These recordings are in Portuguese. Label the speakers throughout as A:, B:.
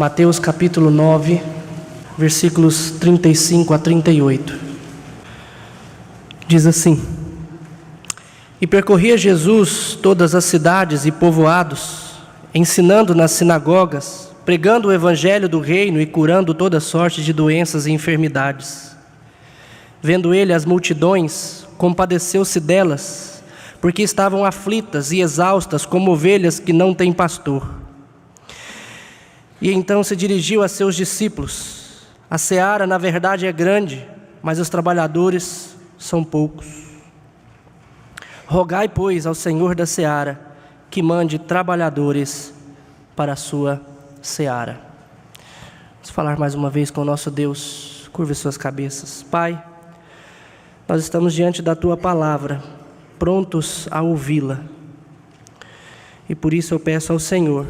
A: Mateus capítulo 9, versículos 35 a 38. Diz assim: E percorria Jesus todas as cidades e povoados, ensinando nas sinagogas, pregando o evangelho do reino e curando toda sorte de doenças e enfermidades. Vendo ele as multidões, compadeceu-se delas, porque estavam aflitas e exaustas como ovelhas que não têm pastor. E então se dirigiu a seus discípulos: A seara, na verdade, é grande, mas os trabalhadores são poucos. Rogai, pois, ao Senhor da seara, que mande trabalhadores para a sua seara. Vamos falar mais uma vez com o nosso Deus. Curve suas cabeças. Pai, nós estamos diante da Tua palavra, prontos a ouvi-la. E por isso eu peço ao Senhor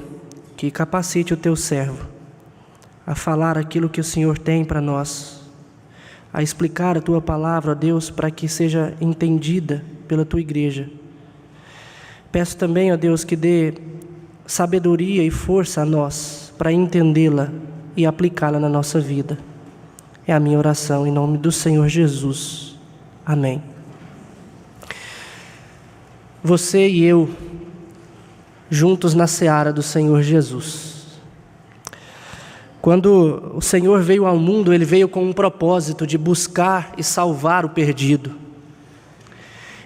A: que capacite o Teu servo a falar aquilo que o Senhor tem para nós, a explicar a Tua palavra, ó Deus, para que seja entendida pela Tua igreja. Peço também, ó Deus, que dê sabedoria e força a nós para entendê-la e aplicá-la na nossa vida. É a minha oração em nome do Senhor Jesus. Amém. Você e eu, juntos na seara do Senhor Jesus. Quando o Senhor veio ao mundo, Ele veio com um propósito de buscar e salvar o perdido.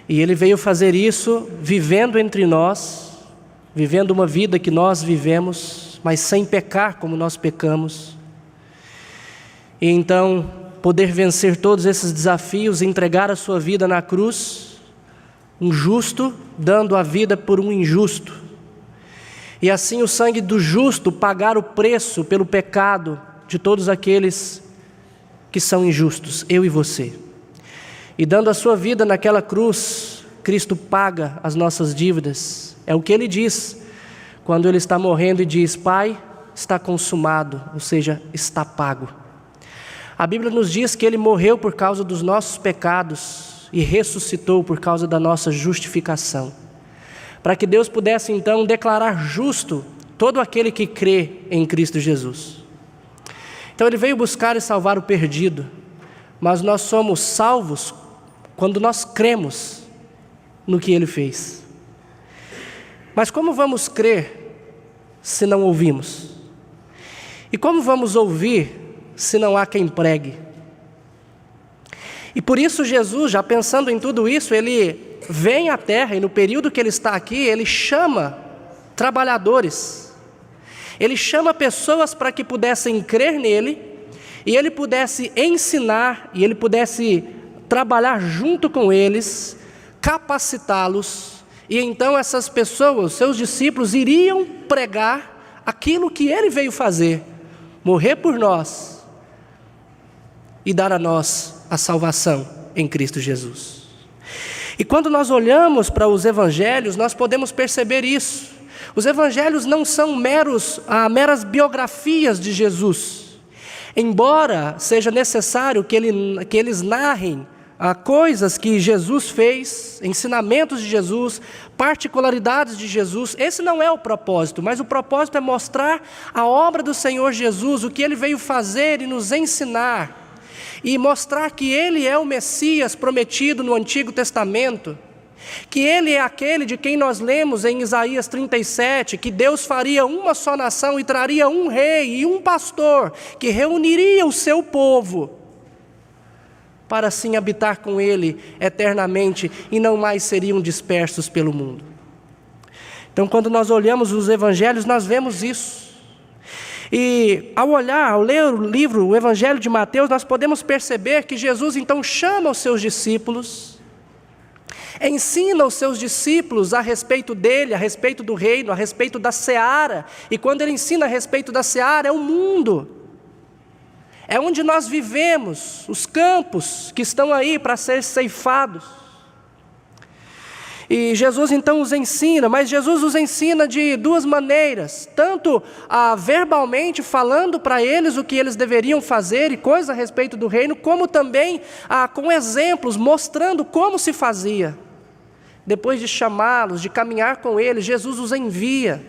A: E Ele veio fazer isso vivendo entre nós, vivendo uma vida que nós vivemos, mas sem pecar como nós pecamos. E então poder vencer todos esses desafios e entregar a sua vida na cruz, um justo dando a vida por um injusto. E assim o sangue do justo pagar o preço pelo pecado de todos aqueles que são injustos, eu e você. E dando a sua vida naquela cruz, Cristo paga as nossas dívidas. É o que Ele diz quando Ele está morrendo e diz: Pai, está consumado, ou seja, está pago. A Bíblia nos diz que Ele morreu por causa dos nossos pecados e ressuscitou por causa da nossa justificação, para que Deus pudesse então declarar justo todo aquele que crê em Cristo Jesus. Então Ele veio buscar e salvar o perdido, mas nós somos salvos quando nós cremos no que Ele fez. Mas como vamos crer se não ouvimos? E como vamos ouvir se não há quem pregue? E por isso Jesus, já pensando em tudo isso, Ele vem à terra e no período que Ele está aqui, Ele chama trabalhadores. Ele chama pessoas para que pudessem crer nele e Ele pudesse ensinar e Ele pudesse trabalhar junto com eles, capacitá-los. E então essas pessoas, seus discípulos, iriam pregar aquilo que Ele veio fazer, morrer por nós e dar a nós a salvação em Cristo Jesus. E quando nós olhamos para os evangelhos, nós podemos perceber isso. Os evangelhos não são meras biografias de Jesus. Embora seja necessário que eles narrem coisas que Jesus fez, ensinamentos de Jesus, particularidades de Jesus, esse não é o propósito, mas o propósito é mostrar a obra do Senhor Jesus, o que Ele veio fazer e nos ensinar, e mostrar que Ele é o Messias prometido no Antigo Testamento, que Ele é aquele de quem nós lemos em Isaías 37, que Deus faria uma só nação e traria um rei e um pastor, que reuniria o seu povo, para assim habitar com Ele eternamente e não mais seriam dispersos pelo mundo. Então, quando nós olhamos os evangelhos, nós vemos isso. E ao ler o livro, o Evangelho de Mateus, nós podemos perceber que Jesus então chama os seus discípulos, ensina os seus discípulos a respeito dele, a respeito do reino, a respeito da seara. E quando Ele ensina a respeito da seara, é o mundo. É onde nós vivemos, os campos que estão aí para ser ceifados. E Jesus então os ensina, mas Jesus os ensina de duas maneiras, tanto verbalmente falando para eles o que eles deveriam fazer e coisas a respeito do reino, como também com exemplos, mostrando como se fazia. Depois de chamá-los, de caminhar com eles, Jesus os envia.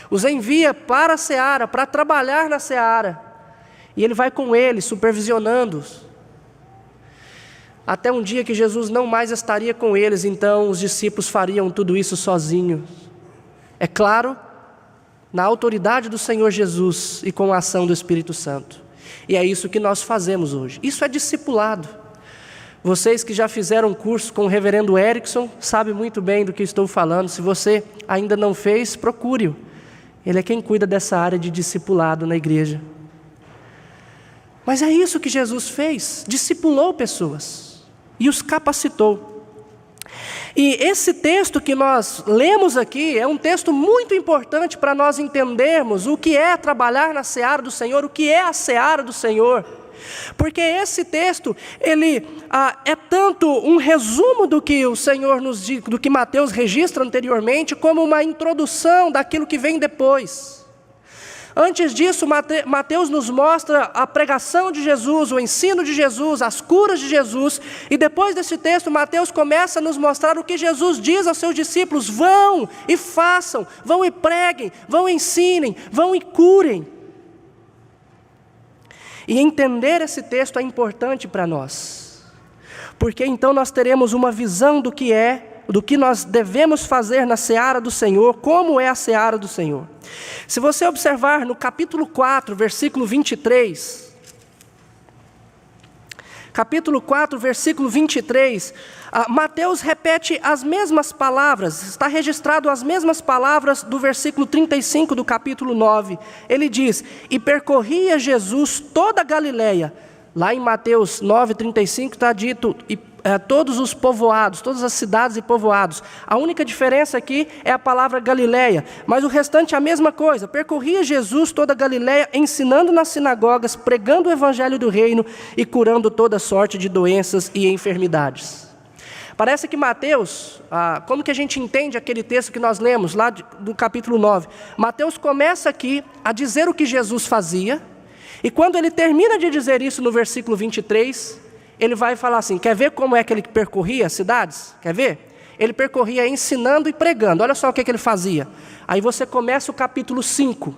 A: os envia para a seara, para trabalhar na seara. E Ele vai com eles, supervisionando-os. Até um dia que Jesus não mais estaria com eles, então os discípulos fariam tudo isso sozinhos. É claro, na autoridade do Senhor Jesus e com a ação do Espírito Santo. E é isso que nós fazemos hoje. Isso é discipulado. Vocês que já fizeram curso com o reverendo Erickson, sabem muito bem do que estou falando. Se você ainda não fez, procure-o. Ele é quem cuida dessa área de discipulado na igreja. Mas é isso que Jesus fez, discipulou pessoas e os capacitou. E esse texto que nós lemos aqui é um texto muito importante para nós entendermos o que é trabalhar na seara do Senhor, o que é a seara do Senhor. Porque esse texto, ele é tanto um resumo do que o Senhor nos diz, do que Mateus registra anteriormente, como uma introdução daquilo que vem depois. Antes disso, Mateus nos mostra a pregação de Jesus, o ensino de Jesus, as curas de Jesus. E depois desse texto, Mateus começa a nos mostrar o que Jesus diz aos seus discípulos: vão e façam, vão e preguem, vão e ensinem, vão e curem. E entender esse texto é importante para nós, porque então nós teremos uma visão do que nós devemos fazer na seara do Senhor, como é a seara do Senhor. Se você observar no capítulo 4, versículo 23, capítulo 4, versículo 23, Mateus repete as mesmas palavras, está registrado as mesmas palavras do versículo 35 do capítulo 9. Ele diz: e percorria Jesus toda a Galileia. Lá em Mateus 9, 35 está dito, todos os povoados, todas as cidades e povoados. A única diferença aqui é a palavra Galileia, mas o restante é a mesma coisa. Percorria Jesus toda a Galileia, ensinando nas sinagogas, pregando o evangelho do reino e curando toda sorte de doenças e enfermidades. Parece que Mateus, como que a gente entende aquele texto que nós lemos lá do capítulo 9? Mateus começa aqui a dizer o que Jesus fazia, e quando ele termina de dizer isso no versículo 23, ele vai falar assim: quer ver como é que ele percorria as cidades? Quer ver? Ele percorria ensinando e pregando. Olha só o que ele fazia. Aí você começa o capítulo 5,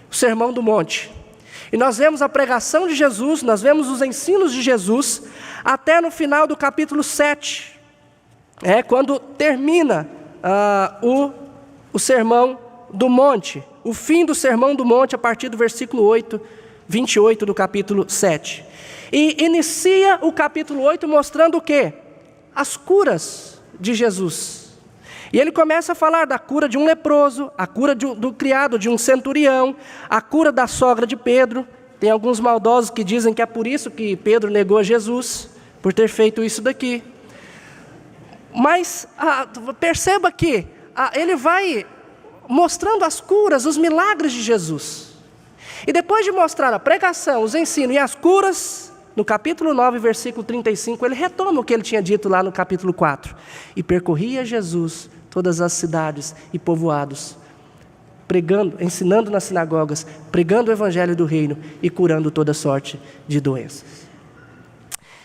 A: o Sermão do Monte. E nós vemos a pregação de Jesus, nós vemos os ensinos de Jesus, até no final do capítulo 7. Quando termina o Sermão do Monte. O fim do Sermão do Monte, a partir do versículo 28 do capítulo 7. E inicia o capítulo 8 mostrando o quê? As curas de Jesus. E ele começa a falar da cura de um leproso, a cura do criado de um centurião, a cura da sogra de Pedro. Tem alguns maldosos que dizem que é por isso que Pedro negou a Jesus, por ter feito isso daqui. Mas perceba que ele vai mostrando as curas, os milagres de Jesus. E depois de mostrar a pregação, os ensinos e as curas, no capítulo 9, versículo 35, ele retoma o que ele tinha dito lá no capítulo 4. E percorria Jesus todas as cidades e povoados, pregando, ensinando nas sinagogas, pregando o evangelho do reino e curando toda sorte de doenças.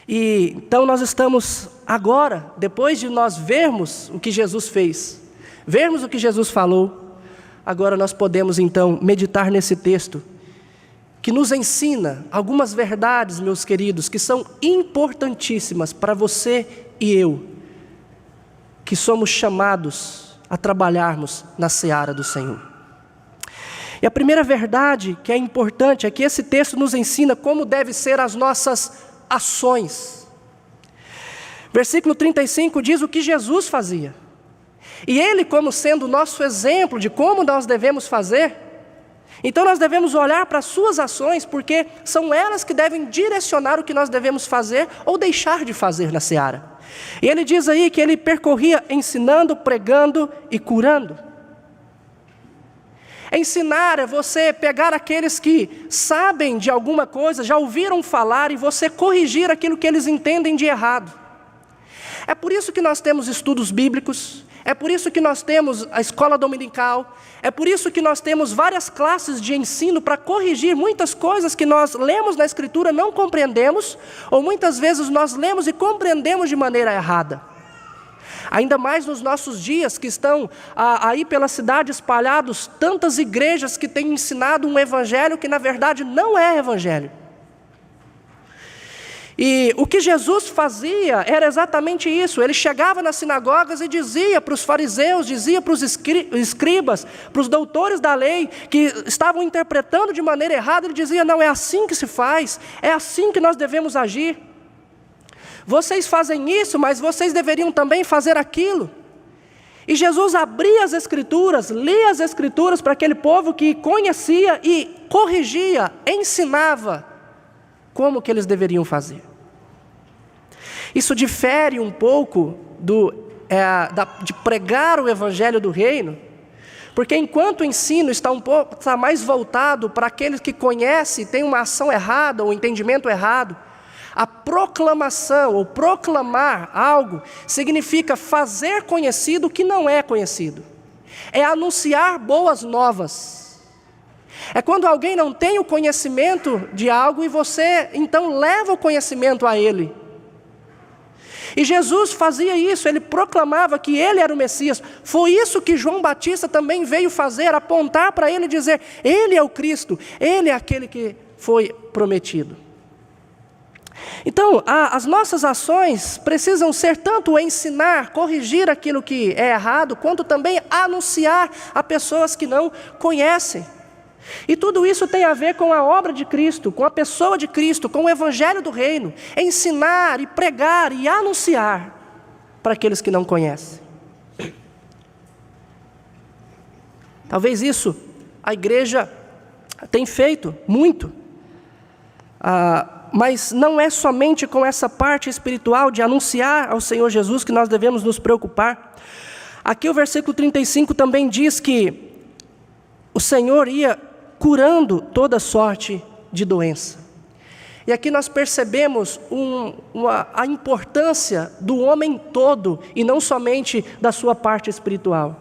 A: E então nós estamos agora, depois de nós vermos o que Jesus fez, vermos o que Jesus falou, agora nós podemos então meditar nesse texto, que nos ensina algumas verdades, meus queridos, que são importantíssimas para você e eu, que somos chamados a trabalharmos na seara do Senhor. E a primeira verdade que é importante é que esse texto nos ensina como devem ser as nossas ações. Versículo 35 diz o que Jesus fazia. E Ele, como sendo o nosso exemplo de como nós devemos fazer, então nós devemos olhar para as suas ações, porque são elas que devem direcionar o que nós devemos fazer ou deixar de fazer na seara. E ele diz aí que ele percorria ensinando, pregando e curando. Ensinar é você pegar aqueles que sabem de alguma coisa, já ouviram falar, e você corrigir aquilo que eles entendem de errado. É por isso que nós temos estudos bíblicos, é por isso que nós temos a escola dominical, é por isso que nós temos várias classes de ensino para corrigir muitas coisas que nós lemos na Escritura, não compreendemos, ou muitas vezes nós lemos e compreendemos de maneira errada. Ainda mais nos nossos dias, que estão aí pela cidade espalhados tantas igrejas que têm ensinado um evangelho que na verdade não é evangelho. E o que Jesus fazia era exatamente isso. Ele chegava nas sinagogas e dizia para os fariseus, dizia para os escribas, para os doutores da lei, que estavam interpretando de maneira errada, ele dizia: não, é assim que se faz, é assim que nós devemos agir. Vocês fazem isso, mas vocês deveriam também fazer aquilo. E Jesus abria as Escrituras, lia as Escrituras para aquele povo que conhecia e corrigia, ensinava como que eles deveriam fazer. Isso difere um pouco de pregar o Evangelho do Reino, porque enquanto o ensino está mais voltado para aqueles que conhecem, têm uma ação errada ou um entendimento errado, a proclamação ou proclamar algo significa fazer conhecido o que não é conhecido, é anunciar boas novas. É quando alguém não tem o conhecimento de algo e você então leva o conhecimento a ele. E Jesus fazia isso, ele proclamava que ele era o Messias. Foi isso que João Batista também veio fazer, apontar para ele e dizer: ele é o Cristo, ele é aquele que foi prometido. Então, as nossas ações precisam ser tanto ensinar, corrigir aquilo que é errado, quanto também anunciar a pessoas que não conhecem. E tudo isso tem a ver com a obra de Cristo, com a pessoa de Cristo, com o Evangelho do Reino. Ensinar e pregar e anunciar para aqueles que não conhecem. Talvez isso a igreja tem feito muito. Mas não é somente com essa parte espiritual de anunciar ao Senhor Jesus que nós devemos nos preocupar. Aqui o versículo 35 também diz que o Senhor ia curando toda sorte de doença. E aqui nós percebemos a importância do homem todo e não somente da sua parte espiritual.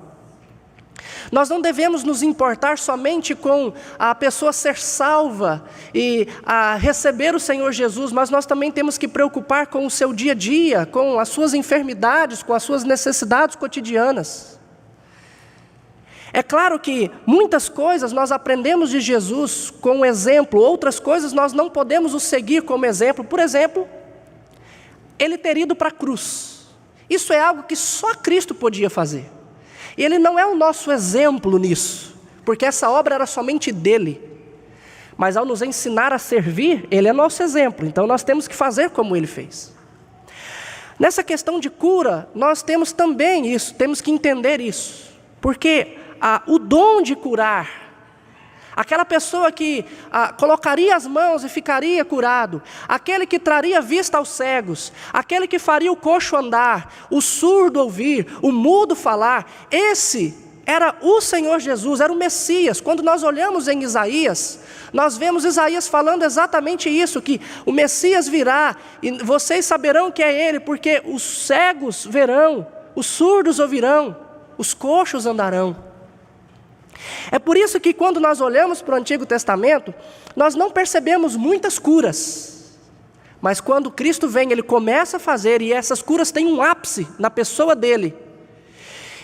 A: Nós não devemos nos importar somente com a pessoa ser salva e a receber o Senhor Jesus, mas nós também temos que preocupar com o seu dia a dia, com as suas enfermidades, com as suas necessidades cotidianas. É claro que muitas coisas nós aprendemos de Jesus com exemplo, outras coisas nós não podemos o seguir como exemplo. Por exemplo, ele ter ido para a cruz. Isso é algo que só Cristo podia fazer. E ele não é o nosso exemplo nisso, porque essa obra era somente dele. Mas ao nos ensinar a servir, ele é nosso exemplo, então nós temos que fazer como ele fez. Nessa questão de cura, nós temos também isso, temos que entender isso, porque o dom de curar, aquela pessoa que colocaria as mãos e ficaria curado, aquele que traria vista aos cegos, aquele que faria o coxo andar, o surdo ouvir, o mudo falar, esse era o Senhor Jesus, era o Messias. Quando nós olhamos em Isaías, nós vemos Isaías falando exatamente isso, que o Messias virá e vocês saberão que é Ele, porque os cegos verão, os surdos ouvirão, os coxos andarão. É por isso que quando nós olhamos para o Antigo Testamento, nós não percebemos muitas curas. Mas quando Cristo vem, Ele começa a fazer, e essas curas têm um ápice na pessoa dele.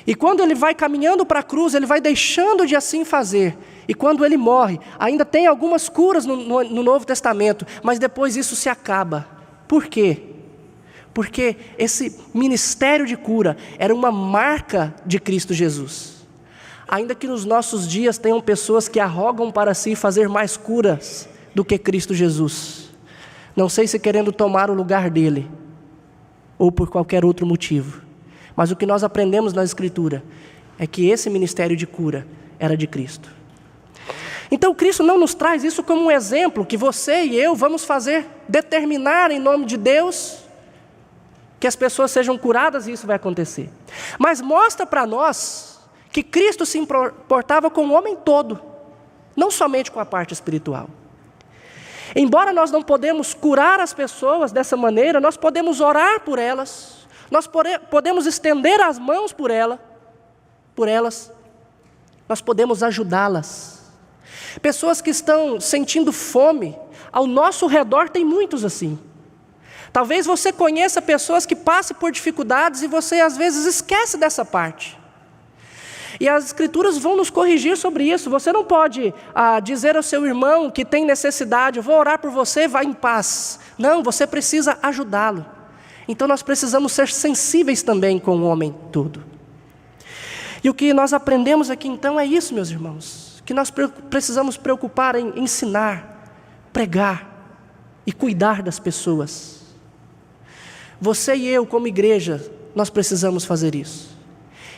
A: E quando Ele vai caminhando para a cruz, Ele vai deixando de assim fazer. E quando Ele morre, ainda tem algumas curas no Novo Testamento, mas depois isso se acaba. Por quê? Porque esse ministério de cura era uma marca de Cristo Jesus. Ainda que nos nossos dias tenham pessoas que arrogam para si fazer mais curas do que Cristo Jesus. Não sei se querendo tomar o lugar dele, ou por qualquer outro motivo. Mas o que nós aprendemos na Escritura é que esse ministério de cura era de Cristo. Então Cristo não nos traz isso como um exemplo que você e eu vamos determinar em nome de Deus que as pessoas sejam curadas e isso vai acontecer. Mas mostra para nós que Cristo se importava com o homem todo, não somente com a parte espiritual. Embora nós não podemos curar as pessoas dessa maneira, nós podemos orar por elas, nós podemos estender as mãos por elas, nós podemos ajudá-las. Pessoas que estão sentindo fome, ao nosso redor tem muitos assim. Talvez você conheça pessoas que passem por dificuldades e você às vezes esquece dessa parte. E as Escrituras vão nos corrigir sobre isso. Você não pode dizer ao seu irmão que tem necessidade, eu vou orar por você, vá em paz. Não, você precisa ajudá-lo. Então nós precisamos ser sensíveis também com o homem todo. E o que nós aprendemos aqui então é isso, meus irmãos, que nós precisamos preocupar em ensinar, pregar e cuidar das pessoas. Você e eu, como igreja, nós precisamos fazer isso.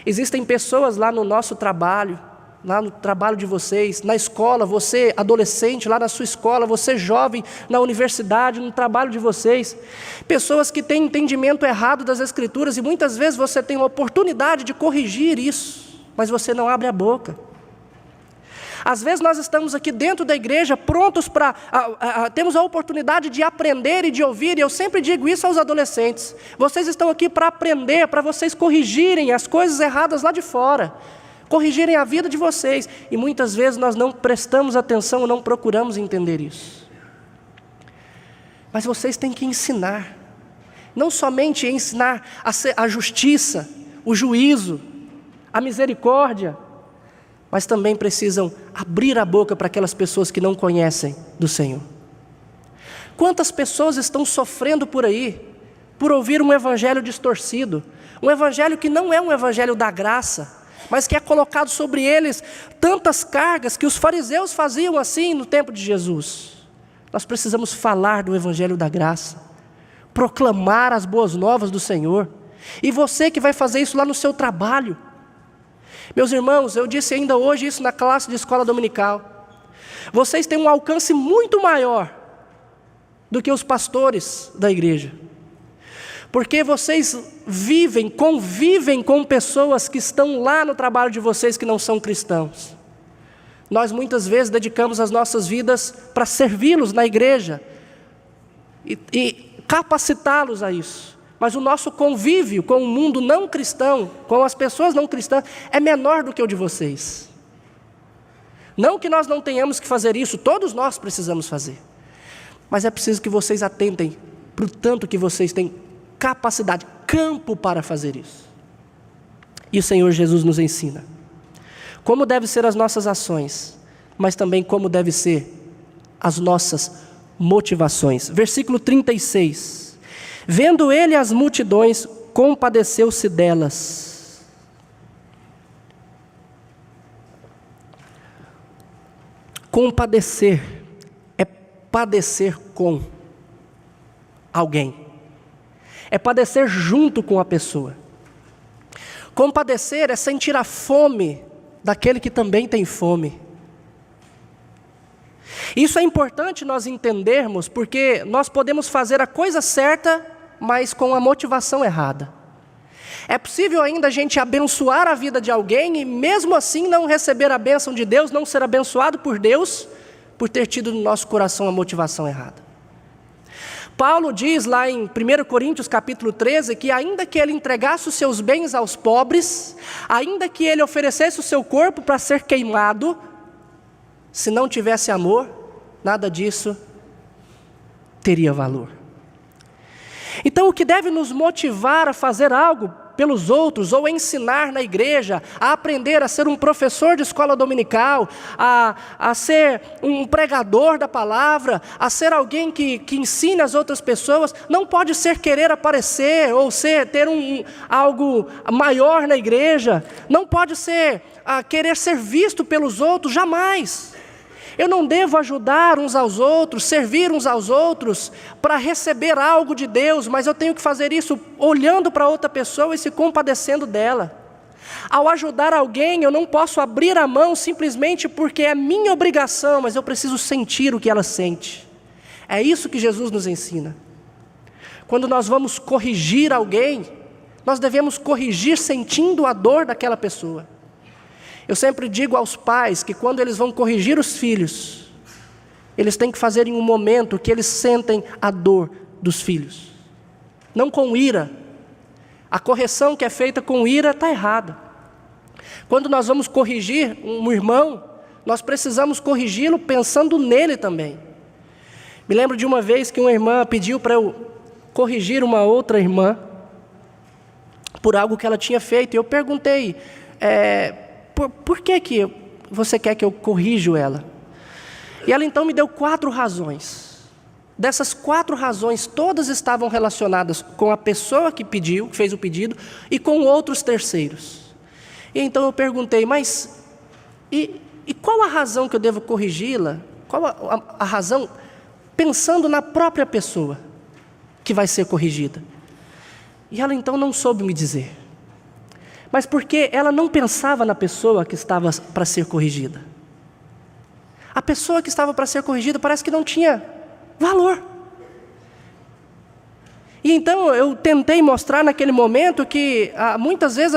A: Existem pessoas lá no nosso trabalho, lá no trabalho de vocês, na escola, você adolescente, lá na sua escola, você jovem, na universidade, no trabalho de vocês, pessoas que têm entendimento errado das Escrituras, e muitas vezes você tem a oportunidade de corrigir isso, mas você não abre a boca. Às vezes nós estamos aqui dentro da igreja prontos para, temos a oportunidade de aprender e de ouvir, e eu sempre digo isso aos adolescentes, vocês estão aqui para aprender, para vocês corrigirem as coisas erradas lá de fora, corrigirem a vida de vocês, e muitas vezes nós não prestamos atenção, não procuramos entender isso. Mas vocês têm que ensinar, não somente ensinar a justiça, o juízo, a misericórdia, mas também precisam abrir a boca para aquelas pessoas que não conhecem do Senhor. Quantas pessoas estão sofrendo por aí, por ouvir um evangelho distorcido, um evangelho que não é um evangelho da graça, mas que é colocado sobre eles tantas cargas que os fariseus faziam assim no tempo de Jesus. Nós precisamos falar do evangelho da graça, proclamar as boas novas do Senhor, e você que vai fazer isso lá no seu trabalho. Meus irmãos, eu disse ainda hoje isso na classe de escola dominical, vocês têm um alcance muito maior do que os pastores da igreja, porque vocês convivem com pessoas que estão lá no trabalho de vocês que não são cristãos. Nós muitas vezes dedicamos as nossas vidas para servi-los na igreja e capacitá-los a isso. Mas o nosso convívio com o mundo não cristão, com as pessoas não cristãs, é menor do que o de vocês. Não que nós não tenhamos que fazer isso, todos nós precisamos fazer. Mas é preciso que vocês atentem para o tanto que vocês têm capacidade, campo para fazer isso. E o Senhor Jesus nos ensina como devem ser as nossas ações, mas também como devem ser as nossas motivações. Versículo 36. Vendo ele as multidões, compadeceu-se delas. Compadecer é padecer com alguém, é padecer junto com a pessoa. Compadecer é sentir a fome daquele que também tem fome. Isso é importante nós entendermos, porque nós podemos fazer a coisa certa, mas com a motivação errada. É possível ainda a gente abençoar a vida de alguém e mesmo assim não receber a bênção de Deus, não ser abençoado por Deus, por ter tido no nosso coração a motivação errada. Paulo diz lá em 1 Coríntios capítulo 13, que ainda que ele entregasse os seus bens aos pobres, ainda que ele oferecesse o seu corpo para ser queimado, se não tivesse amor, nada disso teria valor. Então o que deve nos motivar a fazer algo pelos outros, ou ensinar na igreja, a aprender a ser um professor de escola dominical, a ser um pregador da palavra, a ser alguém que ensine as outras pessoas, não pode ser querer aparecer, ou ter algo maior na igreja, não pode ser querer ser visto pelos outros, jamais. Eu não devo ajudar uns aos outros, servir uns aos outros, para receber algo de Deus, mas eu tenho que fazer isso olhando para outra pessoa e se compadecendo dela. Ao ajudar alguém, eu não posso abrir a mão simplesmente porque é minha obrigação, mas eu preciso sentir o que ela sente. É isso que Jesus nos ensina. Quando nós vamos corrigir alguém, nós devemos corrigir sentindo a dor daquela pessoa. Eu sempre digo aos pais que quando eles vão corrigir os filhos, eles têm que fazer em um momento que eles sentem a dor dos filhos. Não com ira. A correção que é feita com ira está errada. Quando nós vamos corrigir um irmão, nós precisamos corrigi-lo pensando nele também. Me lembro de uma vez que uma irmã pediu para eu corrigir uma outra irmã por algo que ela tinha feito. E eu perguntei, por que você quer que eu corrija ela? E ela então me deu 4 razões. Dessas 4 razões, todas estavam relacionadas com a pessoa que pediu, que fez o pedido, e com outros terceiros. E então eu perguntei, mas e qual a razão que eu devo corrigi-la? Qual a razão, pensando na própria pessoa que vai ser corrigida? E ela então não soube me dizer. Mas porque ela não pensava na pessoa que estava para ser corrigida. A pessoa que estava para ser corrigida parece que não tinha valor. E então eu tentei mostrar naquele momento que muitas vezes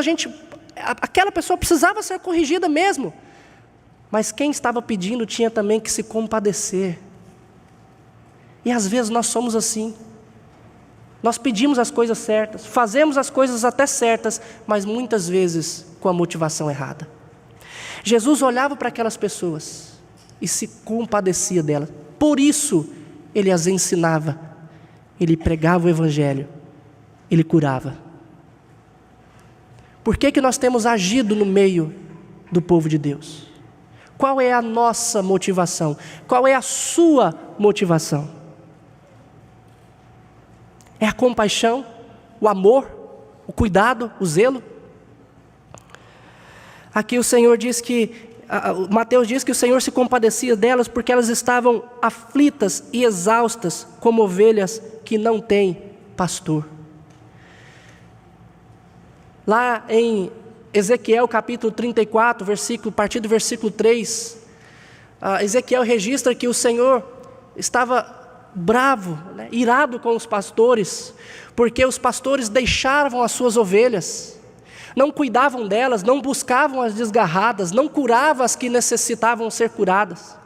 A: aquela pessoa precisava ser corrigida mesmo. Mas quem estava pedindo tinha também que se compadecer. E às vezes nós somos assim. Nós pedimos as coisas certas, fazemos as coisas até certas, mas muitas vezes com a motivação errada. Jesus olhava para aquelas pessoas e se compadecia delas. Por isso, Ele as ensinava, Ele pregava o Evangelho, Ele curava. Por que nós temos agido no meio do povo de Deus? Qual é a nossa motivação? Qual é a sua motivação? É a compaixão, o amor, o cuidado, o zelo? Aqui o Senhor diz que, Mateus diz que o Senhor se compadecia delas porque elas estavam aflitas e exaustas como ovelhas que não têm pastor. Lá em Ezequiel capítulo 34, a partir do versículo 3, Ezequiel registra que o Senhor estava bravo, irado com os pastores, porque os pastores deixavam as suas ovelhas, não cuidavam delas, não buscavam as desgarradas, não curavam as que necessitavam ser curadas.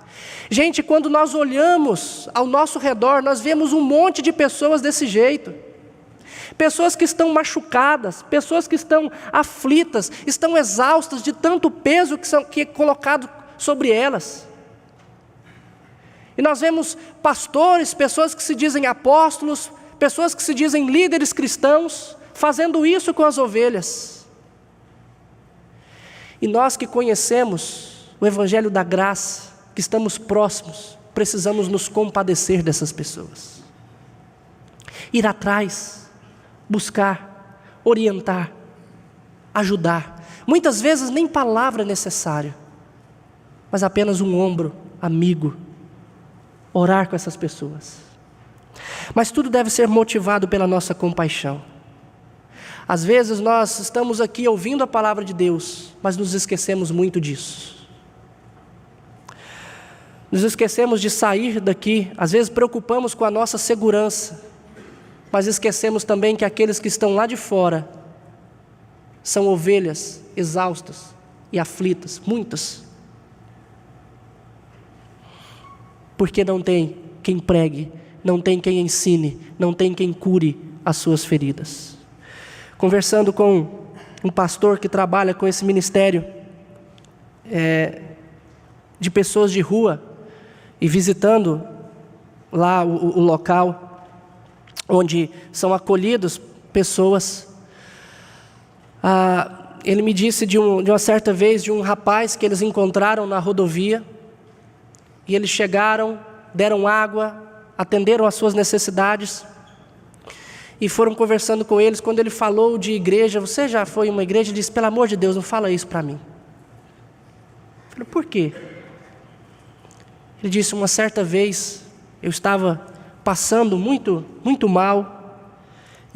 A: Gente, quando nós olhamos ao nosso redor, nós vemos um monte de pessoas desse jeito. Pessoas que estão machucadas, pessoas que estão aflitas, estão exaustas de tanto peso que é colocado sobre elas. E nós vemos pastores, pessoas que se dizem apóstolos, pessoas que se dizem líderes cristãos, fazendo isso com as ovelhas. E nós que conhecemos o Evangelho da graça, que estamos próximos, precisamos nos compadecer dessas pessoas. Ir atrás, buscar, orientar, ajudar. Muitas vezes nem palavra é necessária, mas apenas um ombro amigo. Orar com essas pessoas. Mas tudo deve ser motivado pela nossa compaixão. Às vezes nós estamos aqui ouvindo a palavra de Deus, mas nos esquecemos muito disso. Nos esquecemos de sair daqui, às vezes preocupamos com a nossa segurança, mas esquecemos também que aqueles que estão lá de fora são ovelhas exaustas e aflitas, muitas. Porque não tem quem pregue, não tem quem ensine, não tem quem cure as suas feridas. Conversando com um pastor que trabalha com esse ministério de pessoas de rua e visitando lá o local onde são acolhidos pessoas, ele me disse de uma certa vez de um rapaz que eles encontraram na rodovia. E eles chegaram, deram água, atenderam às suas necessidades e foram conversando com eles. Quando ele falou de igreja, você já foi em uma igreja? Ele disse, pelo amor de Deus, não fala isso para mim. Eu falei, por quê? Ele disse, uma certa vez, eu estava passando muito, muito mal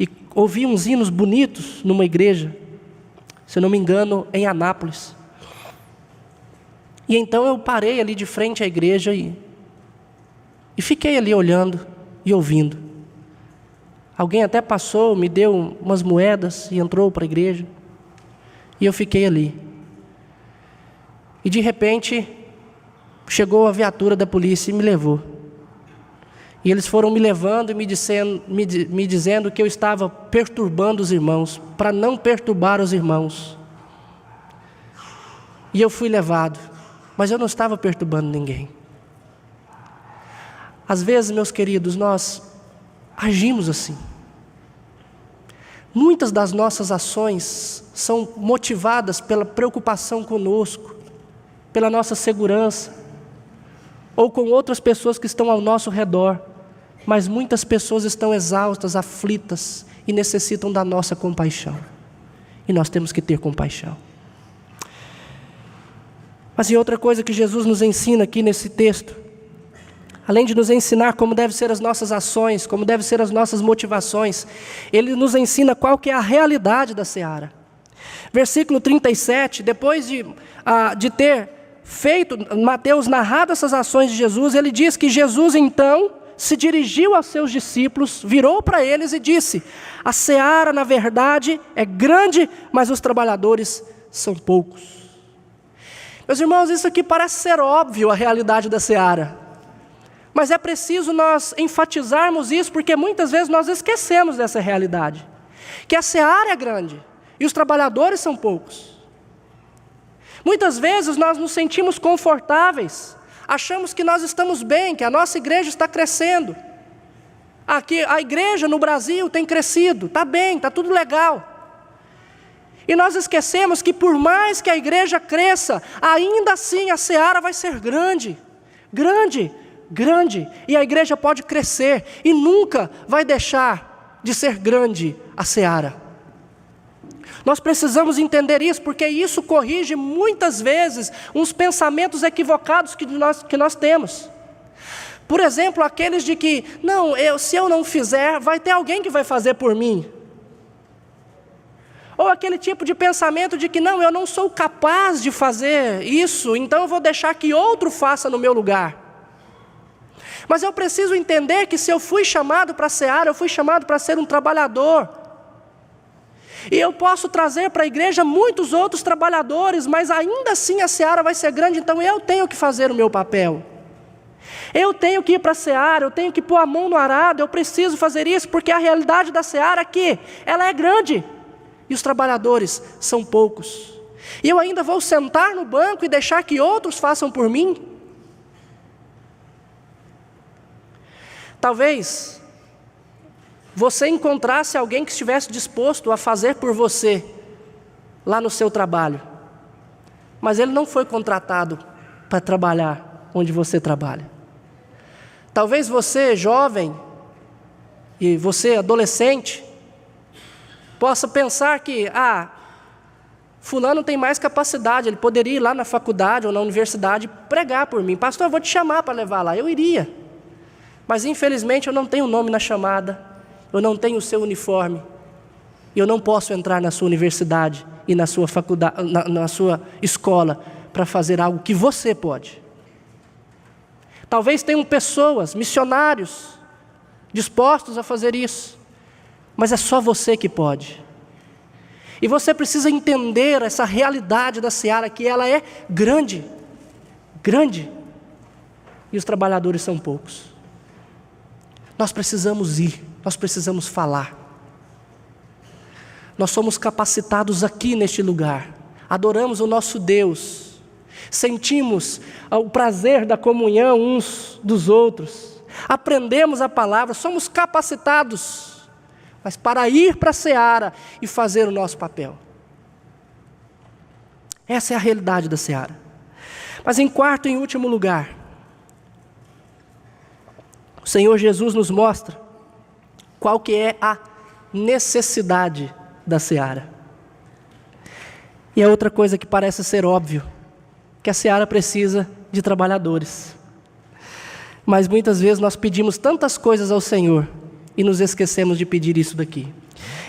A: e ouvi uns hinos bonitos numa igreja, se eu não me engano, em Anápolis. E então eu parei ali de frente à igreja e fiquei ali olhando e ouvindo. Alguém até passou, me deu umas moedas e entrou para a igreja. E eu fiquei ali. E de repente, chegou a viatura da polícia e me levou. E eles foram me levando e me dizendo que eu estava perturbando os irmãos, para não perturbar os irmãos. E eu fui levado. Mas eu não estava perturbando ninguém. Às vezes, meus queridos, nós agimos assim. Muitas das nossas ações são motivadas pela preocupação conosco, pela nossa segurança, ou com outras pessoas que estão ao nosso redor. Mas muitas pessoas estão exaustas, aflitas e necessitam da nossa compaixão. E nós temos que ter compaixão. Mas e outra coisa que Jesus nos ensina aqui nesse texto, além de nos ensinar como devem ser as nossas ações, como devem ser as nossas motivações, Ele nos ensina qual que é a realidade da seara. Versículo 37, depois de ter feito, Mateus narrado essas ações de Jesus, ele diz que Jesus então se dirigiu aos seus discípulos, virou para eles e disse: a seara na verdade é grande, mas os trabalhadores são poucos. Meus irmãos, isso aqui parece ser óbvio, a realidade da seara. Mas é preciso nós enfatizarmos isso, porque muitas vezes nós esquecemos dessa realidade. Que a seara é grande e os trabalhadores são poucos. Muitas vezes nós nos sentimos confortáveis, achamos que nós estamos bem, que a nossa igreja está crescendo. Aqui, a igreja no Brasil tem crescido, está bem, está tudo legal. E nós esquecemos que por mais que a igreja cresça, ainda assim a seara vai ser grande, grande, grande. E a igreja pode crescer e nunca vai deixar de ser grande a seara. Nós precisamos entender isso, porque isso corrige muitas vezes uns pensamentos equivocados que nós temos. Por exemplo, aqueles de que, não, se eu não fizer, vai ter alguém que vai fazer por mim. Ou aquele tipo de pensamento de que, não, eu não sou capaz de fazer isso, então eu vou deixar que outro faça no meu lugar. Mas eu preciso entender que se eu fui chamado para a seara, eu fui chamado para ser um trabalhador. E eu posso trazer para a igreja muitos outros trabalhadores, mas ainda assim a seara vai ser grande, então eu tenho que fazer o meu papel. Eu tenho que ir para a seara, eu tenho que pôr a mão no arado, eu preciso fazer isso, porque a realidade da seara aqui, ela é grande. E os trabalhadores são poucos. E eu ainda vou sentar no banco e deixar que outros façam por mim? Talvez você encontrasse alguém que estivesse disposto a fazer por você lá no seu trabalho, mas ele não foi contratado para trabalhar onde você trabalha. Talvez você, jovem, e você, adolescente, possa pensar que, fulano tem mais capacidade, ele poderia ir lá na faculdade ou na universidade pregar por mim. Pastor, eu vou te chamar para levar lá. Eu iria. Mas infelizmente eu não tenho nome na chamada, eu não tenho o seu uniforme, e eu não posso entrar na sua universidade e na sua faculdade, na sua escola, para fazer algo que você pode. Talvez tenham pessoas, missionários, dispostos a fazer isso, mas é só você que pode. E você precisa entender essa realidade da seara, que ela é grande, grande, e os trabalhadores são poucos. Nós precisamos ir, nós precisamos falar. Nós somos capacitados aqui neste lugar, adoramos o nosso Deus, sentimos o prazer da comunhão uns dos outros, aprendemos a palavra, somos capacitados, mas para ir para a seara e fazer o nosso papel. Essa é a realidade da seara. Mas em quarto e último lugar, o Senhor Jesus nos mostra qual que é a necessidade da seara. E é outra coisa que parece ser óbvio, que a seara precisa de trabalhadores. Mas muitas vezes nós pedimos tantas coisas ao Senhor e nos esquecemos de pedir isso daqui.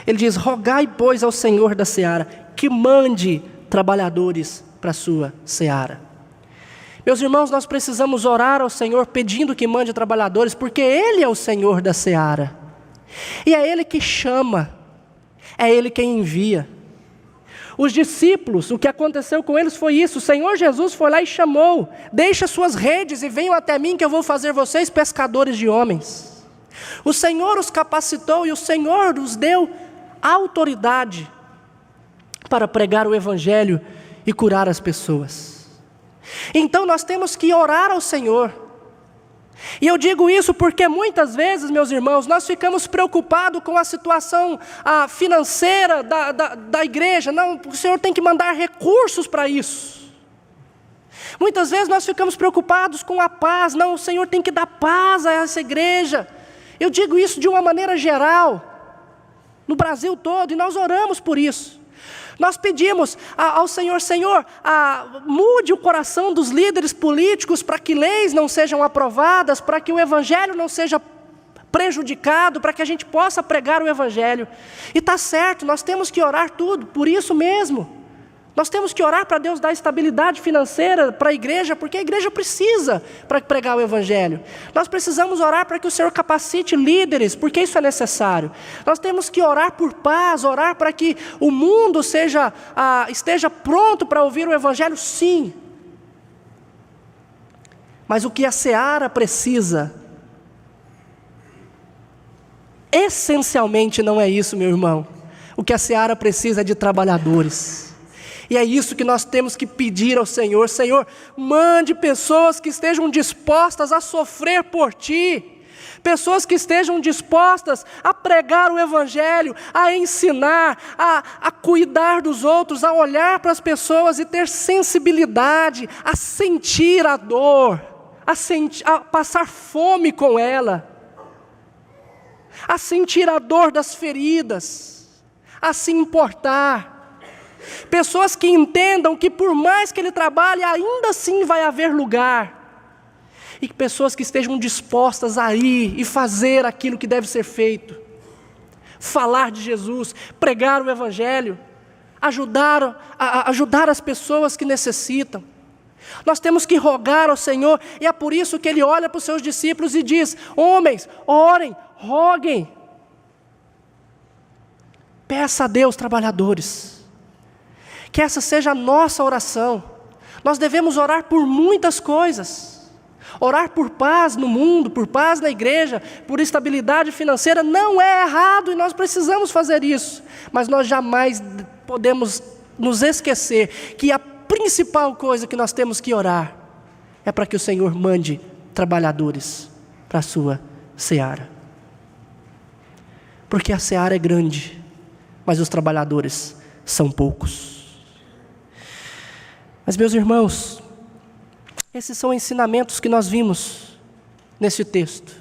A: Ele diz: rogai, pois, ao Senhor da seara que mande trabalhadores para a sua seara. Meus irmãos, nós precisamos orar ao Senhor pedindo que mande trabalhadores, porque Ele é o Senhor da seara. E é Ele que chama, é Ele quem envia. Os discípulos, o que aconteceu com eles foi isso: o Senhor Jesus foi lá e chamou: deixa suas redes e venham até mim que eu vou fazer vocês pescadores de homens. O Senhor os capacitou e o Senhor os deu autoridade para pregar o Evangelho e curar as pessoas. Então nós temos que orar ao Senhor E eu digo isso porque muitas vezes, meus irmãos, nós ficamos preocupados com a situação financeira da igreja. Não, o Senhor tem que mandar recursos para isso. Muitas vezes nós ficamos preocupados com a paz. Não, o Senhor tem que dar paz a essa igreja. Eu digo isso de uma maneira geral, no Brasil todo, e nós oramos por isso. Nós pedimos ao Senhor, mude o coração dos líderes políticos para que leis não sejam aprovadas, para que o Evangelho não seja prejudicado, para que a gente possa pregar o Evangelho. E está certo, nós temos que orar tudo, por isso mesmo. Nós temos que orar para Deus dar estabilidade financeira para a igreja, porque a igreja precisa para pregar o Evangelho. Nós precisamos orar para que o Senhor capacite líderes, porque isso é necessário. Nós temos que orar por paz, orar para que o mundo esteja pronto para ouvir o Evangelho, sim. Mas o que a seara precisa, essencialmente não é isso, meu irmão. O que a seara precisa é de trabalhadores. E é isso que nós temos que pedir ao Senhor. Senhor, mande pessoas que estejam dispostas a sofrer por Ti. Pessoas que estejam dispostas a pregar o Evangelho, a ensinar, a cuidar dos outros, a olhar para as pessoas e ter sensibilidade, a sentir a dor, a passar fome com ela, a sentir a dor das feridas, a se importar. Pessoas que entendam que por mais que ele trabalhe, ainda assim vai haver lugar. E pessoas que estejam dispostas a ir e fazer aquilo que deve ser feito. Falar de Jesus, pregar o Evangelho, ajudar as pessoas que necessitam. Nós temos que rogar ao Senhor, e é por isso que Ele olha para os seus discípulos e diz: homens, orem, roguem. Peça a Deus trabalhadores. Que essa seja a nossa oração. Nós devemos orar por muitas coisas. Orar por paz no mundo, por paz na igreja, por estabilidade financeira, não é errado e nós precisamos fazer isso. Mas nós jamais podemos nos esquecer que a principal coisa que nós temos que orar é para que o Senhor mande trabalhadores para a sua seara. Porque a seara é grande, mas os trabalhadores são poucos. Mas, meus irmãos, esses são ensinamentos que nós vimos nesse texto.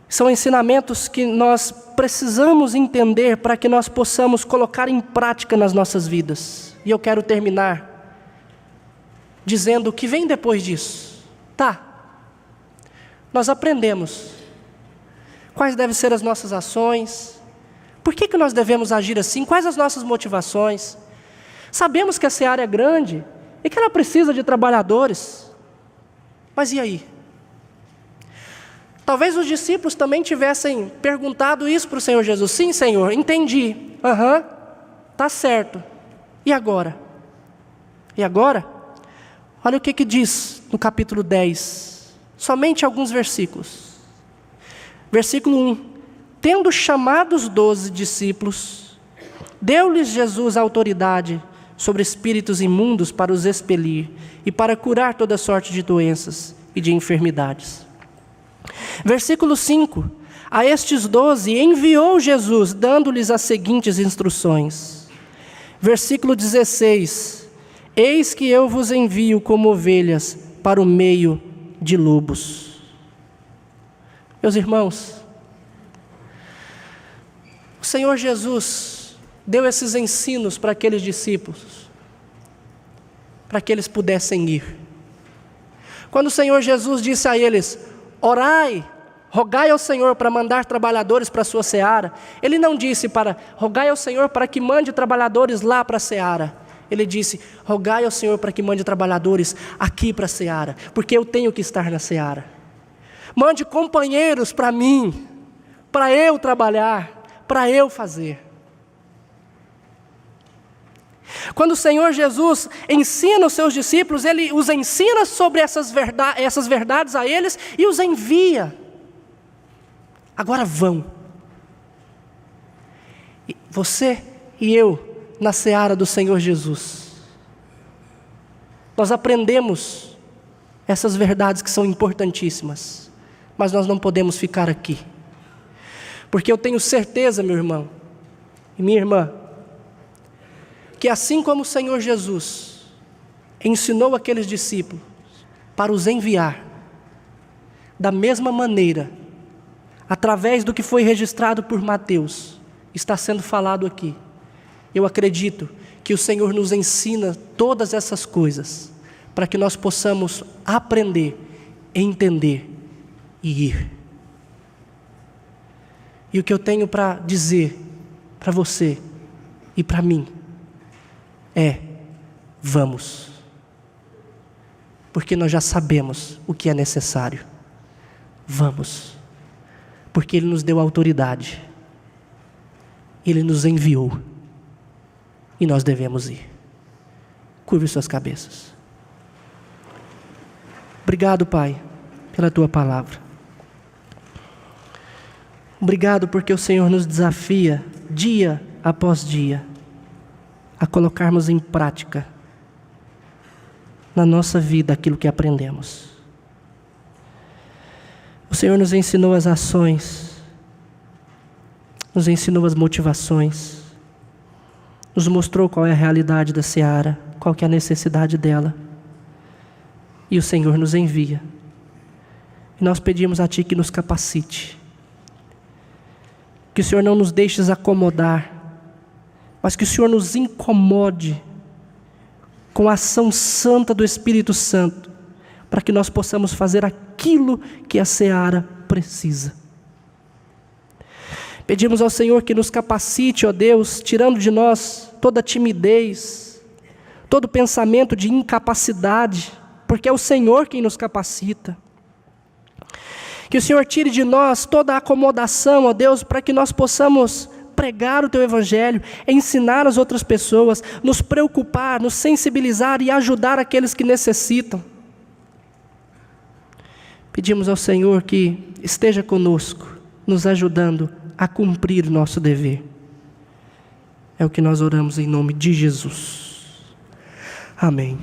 A: São ensinamentos que nós precisamos entender para que nós possamos colocar em prática nas nossas vidas. E eu quero terminar dizendo o que vem depois disso. Nós aprendemos quais devem ser as nossas ações, por que nós devemos agir assim, quais as nossas motivações. Sabemos que a seara é grande e que ela precisa de trabalhadores. Mas e aí? Talvez os discípulos também tivessem perguntado isso para o Senhor Jesus. Sim, Senhor, entendi. Tá certo. E agora? E agora? Olha o que diz no capítulo 10. Somente alguns versículos. Versículo 1. Tendo chamado os 12 discípulos, deu-lhes Jesus autoridade sobre espíritos imundos para os expelir e para curar toda sorte de doenças e de enfermidades. Versículo 5. A estes 12 enviou Jesus, dando-lhes as seguintes instruções. Versículo 16. Eis que eu vos envio como ovelhas para o meio de lobos. Meus irmãos, o Senhor Jesus deu esses ensinos para aqueles discípulos, para que eles pudessem ir. Quando o Senhor Jesus disse a eles: orai, rogai ao Senhor para mandar trabalhadores para a sua seara, Ele não disse rogai ao Senhor para que mande trabalhadores lá para a seara. Ele disse: rogai ao Senhor para que mande trabalhadores aqui para a seara, porque eu tenho que estar na seara. Mande companheiros para mim, para eu trabalhar, para eu fazer. Quando o Senhor Jesus ensina os seus discípulos, Ele os ensina sobre essas verdades a eles e os envia. Agora vão. Você e eu, na seara do Senhor Jesus, nós aprendemos essas verdades que são importantíssimas, mas nós não podemos ficar aqui, porque eu tenho certeza, meu irmão e minha irmã, que assim como o Senhor Jesus ensinou aqueles discípulos para os enviar, da mesma maneira, através do que foi registrado por Mateus, está sendo falado aqui. Eu acredito que o Senhor nos ensina todas essas coisas, para que nós possamos aprender, entender e ir. E o que eu tenho para dizer para você e para mim é: vamos. Porque nós já sabemos o que é necessário. Vamos. Porque Ele nos deu autoridade. Ele nos enviou. E nós devemos ir. Curve suas cabeças. Obrigado, Pai, pela Tua palavra. Obrigado porque o Senhor nos desafia, dia após dia, a colocarmos em prática, na nossa vida, aquilo que aprendemos. O Senhor nos ensinou as ações, nos ensinou as motivações, nos mostrou qual é a realidade da seara, qual que é a necessidade dela. E o Senhor nos envia. E nós pedimos a Ti que nos capacite. Que o Senhor não nos deixe acomodar, mas que o Senhor nos incomode com a ação santa do Espírito Santo, para que nós possamos fazer aquilo que a seara precisa. Pedimos ao Senhor que nos capacite, ó Deus, tirando de nós toda timidez, todo pensamento de incapacidade, porque é o Senhor quem nos capacita. Que o Senhor tire de nós toda a acomodação, ó Deus, para que nós possamos pregar o Teu Evangelho, ensinar as outras pessoas, nos preocupar, nos sensibilizar e ajudar aqueles que necessitam. Pedimos ao Senhor que esteja conosco, nos ajudando a cumprir o nosso dever. É o que nós oramos em nome de Jesus. Amém.